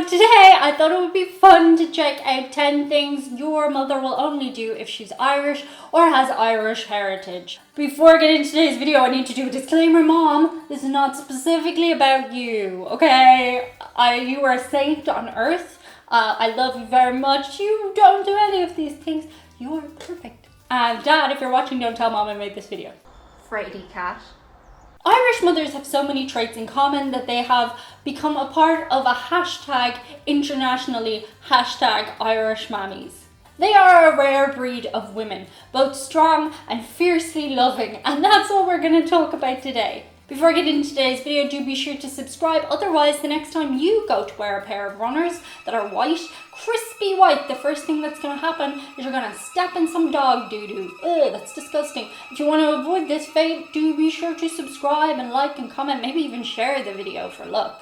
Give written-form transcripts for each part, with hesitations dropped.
today I thought it would be fun to check out 10 things your mother will only do if she's Irish or has Irish heritage. Before getting into today's video, I need to do a disclaimer, Mom. This is not specifically about you, okay? You are a saint on earth. I love you very much. You don't do any of these things. You are perfect. And Dad, if you're watching, don't tell Mom I made this video. Fraidy cat. Irish mothers have so many traits in common that they have become a part of a hashtag internationally, hashtag Irish Mammies. They are a rare breed of women, both strong and fiercely loving, and that's what we're going to talk about today. Before I get into today's video, do be sure to subscribe, otherwise the next time you go to wear a pair of runners that are white, crispy white, the first thing that's going to happen is you're going to step in some dog doo-doo. Ugh, that's disgusting. If you want to avoid this fate, do be sure to subscribe and like and comment, maybe even share the video for luck.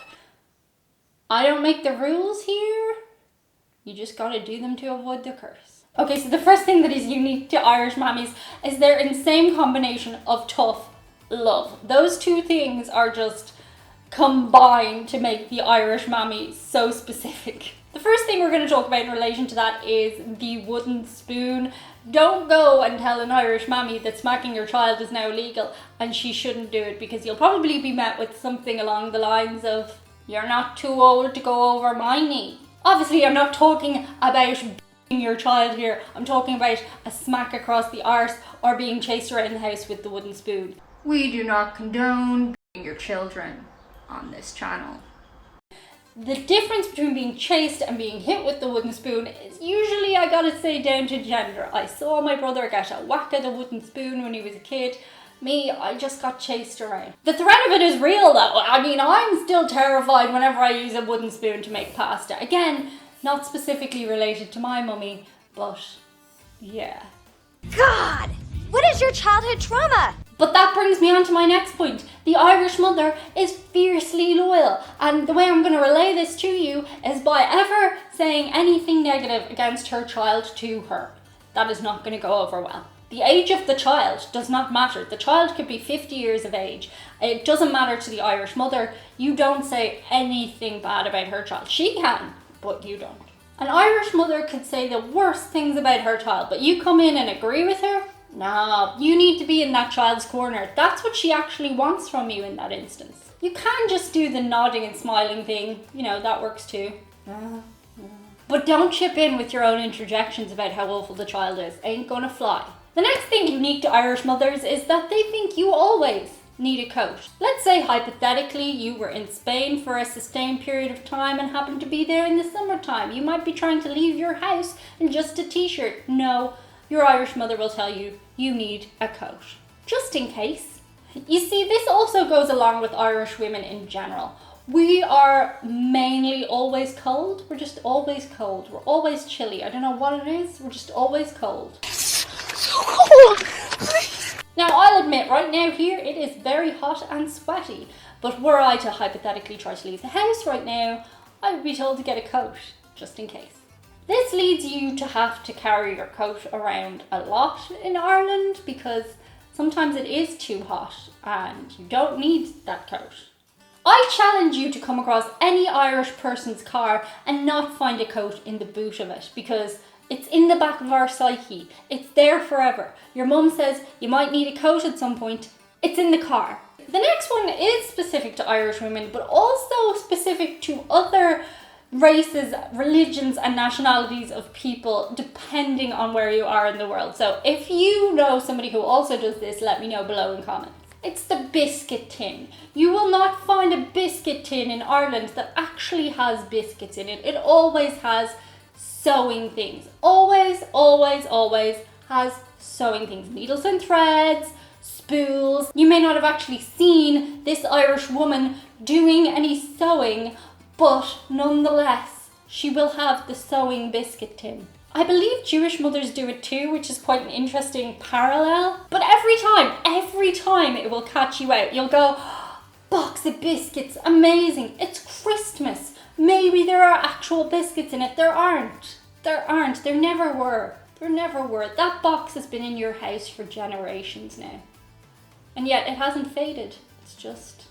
I don't make the rules here. You just got to do them to avoid the curse. Okay, so the first thing that is unique to Irish mammies is their insane combination of tough love. Those two things are just combined to make the Irish mammy so specific. The first thing we're going to talk about in relation to that is the wooden spoon. Don't go and tell an Irish mammy that smacking your child is now illegal and she shouldn't do it, because you'll probably be met with something along the lines of, "You're not too old to go over my knee." Obviously, I'm not talking about beating your child here. I'm talking about a smack across the arse or being chased around the house with the wooden spoon. We do not condone beating your children on this channel. The difference between being chased and being hit with the wooden spoon is usually, I gotta say, down to gender. I saw my brother get a whack at a wooden spoon when he was a kid. Me, I just got chased around. The threat of it is real though. I mean, I'm still terrified whenever I use a wooden spoon to make pasta. Again, not specifically related to my mummy, but yeah. God! What is your childhood trauma? But that brings me on to my next point. The Irish mother is fiercely loyal, and the way I'm going to relay this to you is by ever saying anything negative against her child to her. That is not going to go over well. The age of the child does not matter. The child could be 50 years of age. It doesn't matter to the Irish mother. You don't say anything bad about her child. She can, but you don't. An Irish mother could say the worst things about her child, but you come in and agree with her? No, you need to be in that child's corner. That's what she actually wants from you in that instance. You can just do the nodding and smiling thing. You know, that works too. But don't chip in with your own interjections about how awful the child is. Ain't gonna fly. The next thing unique to Irish mothers is that they think you always need a coat. Let's say hypothetically you were in Spain for a sustained period of time and happened to be there in the summertime. You might be trying to leave your house in just a t-shirt. No, your Irish mother will tell you you need a coat, just in case. You see, this also goes along with Irish women in general. We are mainly always cold. We're just always cold. We're always chilly. I don't know what it is. We're just always cold. So cold! Now, I'll admit, right now here, it is very hot and sweaty. But were I to hypothetically try to leave the house right now, I would be told to get a coat, just in case. This leads you to have to carry your coat around a lot in Ireland, because sometimes it is too hot and you don't need that coat. I challenge you to come across any Irish person's car and not find a coat in the boot of it, because it's in the back of our psyche. It's there forever. Your mum says you might need a coat at some point. It's in the car. The next one is specific to Irish women, but also specific to other races, religions and nationalities of people, depending on where you are in the world. So if you know somebody who also does this, let me know below in comments. It's the biscuit tin. You will not find a biscuit tin in Ireland that actually has biscuits in it. It always has sewing things. Always, always, always has sewing things. Needles and threads, spools. You may not have actually seen this Irish woman doing any sewing, but nonetheless, she will have the sewing biscuit tin. I believe Jewish mothers do it too, which is quite an interesting parallel. But every time it will catch you out. You'll go, box of biscuits, amazing. It's Christmas. Maybe there are actual biscuits in it. There aren't. There never were. That box has been in your house for generations now. And yet it hasn't faded. It's just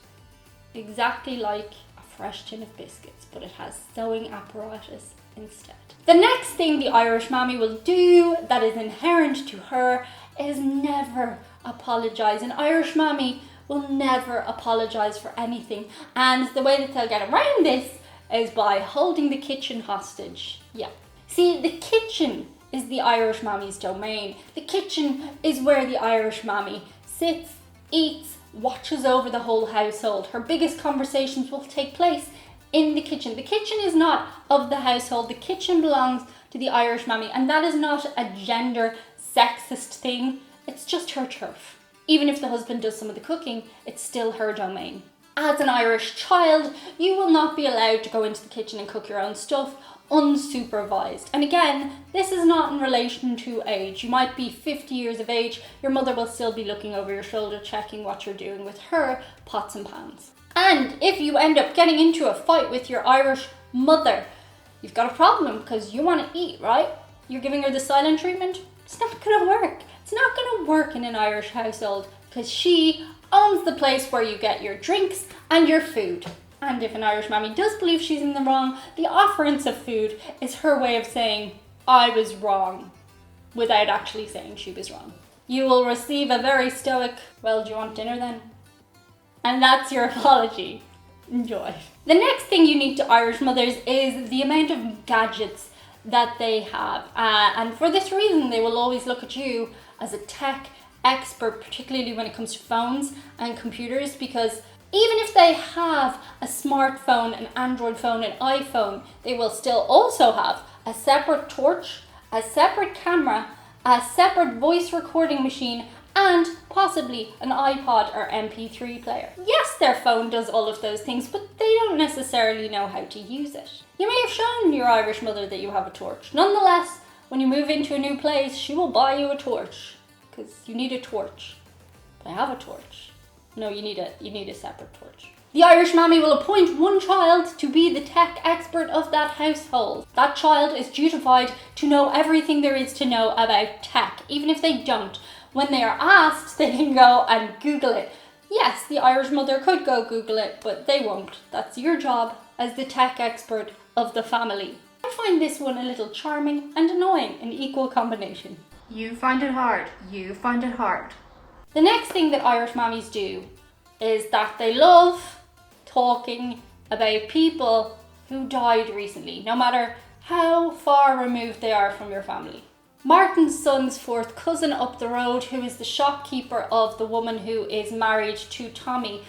exactly like a fresh tin of biscuits, but it has sewing apparatus instead. The next thing the Irish mammy will do that is inherent to her is never apologise. An Irish mammy will never apologise for anything, and the way that they'll get around this is by holding the kitchen hostage. Yeah. See, the kitchen is the Irish mammy's domain. The kitchen is where the Irish mammy sits, eats, watches over the whole household. Her biggest conversations will take place in the kitchen. The kitchen is not of the household. The kitchen belongs to the Irish mammy, and that is not a gender sexist thing. It's just her turf. Even if the husband does some of the cooking, it's still her domain. As an Irish child, you will not be allowed to go into the kitchen and cook your own stuff unsupervised. And again, this is not in relation to age. You might be 50 years of age, your mother will still be looking over your shoulder, checking what you're doing with her pots and pans. And if you end up getting into a fight with your Irish mother, you've got a problem because you want to eat, right? You're giving her the silent treatment? It's not going to work. It's not going to work in an Irish household because she owns the place where you get your drinks and your food. And if an Irish mammy does believe she's in the wrong, the offerance of food is her way of saying, I was wrong, without actually saying she was wrong. You will receive a very stoic, well, do you want dinner then? And that's your apology. Enjoy. The next thing you need to Irish mothers is the amount of gadgets that they have. And for this reason, they will always look at you as a tech expert, particularly when it comes to phones and computers, because even if they have a smartphone, an Android phone, an iPhone, they will still also have a separate torch, a separate camera, a separate voice recording machine, and possibly an iPod or MP3 player. Yes, their phone does all of those things, but they don't necessarily know how to use it. You may have shown your Irish mother that you have a torch. Nonetheless, when you move into a new place, she will buy you a torch, because you need a torch. But I have a torch. No, you need a separate torch. The Irish mammy will appoint one child to be the tech expert of that household. That child is dutified to know everything there is to know about tech, even if they don't. When they are asked, they can go and Google it. Yes, the Irish mother could go Google it, but they won't. That's your job as the tech expert of the family. I find this one a little charming and annoying in equal combination. You find it hard. You find it hard. The next thing that Irish mammies do is that they love talking about people who died recently, no matter how far removed they are from your family. Martin's son's fourth cousin up the road, who is the shopkeeper of the woman who is married to Tommy,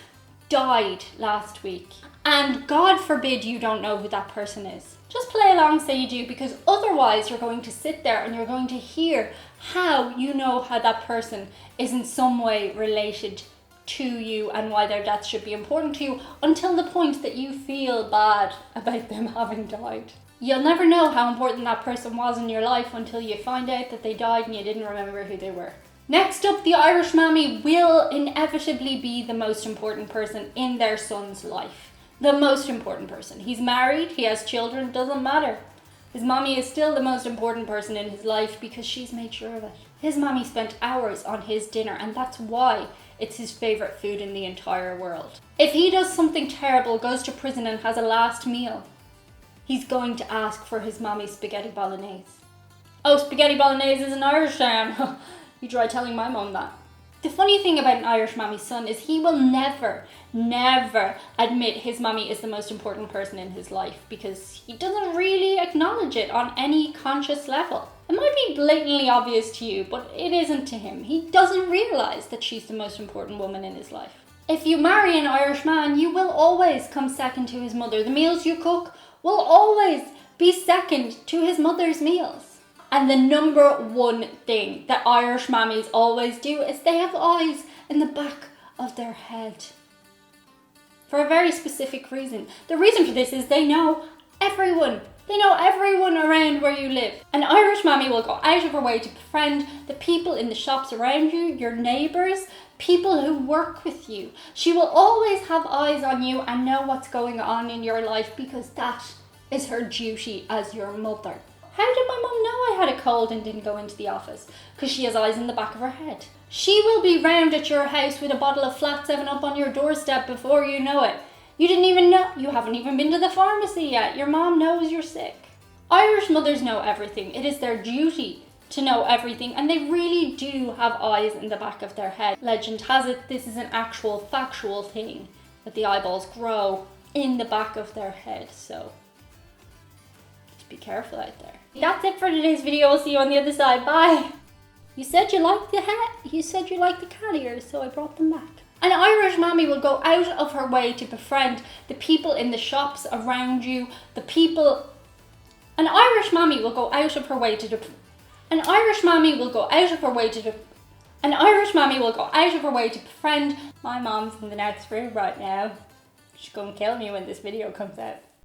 died last week. And God forbid you don't know who that person is. Just play along, say you do, because otherwise you're going to sit there and you're going to hear how you know how that person is in some way related to you and why their death should be important to you, until the point that you feel bad about them having died. You'll never know how important that person was in your life until you find out that they died and you didn't remember who they were. Next up, the Irish mammy will inevitably be the most important person in their son's life. The most important person. He's married, he has children, doesn't matter. His mommy is still the most important person in his life because she's made sure of it. His mommy spent hours on his dinner, and that's why it's his favourite food in the entire world. If he does something terrible, goes to prison and has a last meal, he's going to ask for his mommy's spaghetti bolognese. Oh, spaghetti bolognese is an Irish term. You try telling my mum that. The funny thing about an Irish mammy's son is he will never admit his mommy is the most important person in his life because he doesn't really acknowledge it on any conscious level. It might be blatantly obvious to you, but it isn't to him. He doesn't realise that she's the most important woman in his life. If you marry an Irish man, you will always come second to his mother. The meals you cook will always be second to his mother's meals. And the number one thing that Irish mammies always do is they have eyes in the back of their head. For a very specific reason. The reason for this is they know everyone. They know everyone around where you live. An Irish mammy will go out of her way to befriend the people in the shops around you, your neighbours, people who work with you. She will always have eyes on you and know what's going on in your life because that is her duty as your mother. How did my mum know I had a cold and didn't go into the office? Because she has eyes in the back of her head. She will be round at your house with a bottle of flat 7-Up on your doorstep before you know it. You didn't even know. You haven't even been to the pharmacy yet. Your mom knows you're sick. Irish mothers know everything. It is their duty to know everything, and they really do have eyes in the back of their head. Legend has it this is an actual factual thing, that the eyeballs grow in the back of their head, so just be careful out there. That's it for today's video. I'll see you on the other side. Bye. You said you liked the hat. You said you liked the cat ears, so I brought them back. An Irish mammy will go out of her way to befriend the people in the shops around you, An Irish mammy will go out of her way to An Irish mammy will go out of her way to An Irish mammy will go out of her way to befriend. My mom's in the next room right now. She's gonna kill me when this video comes out.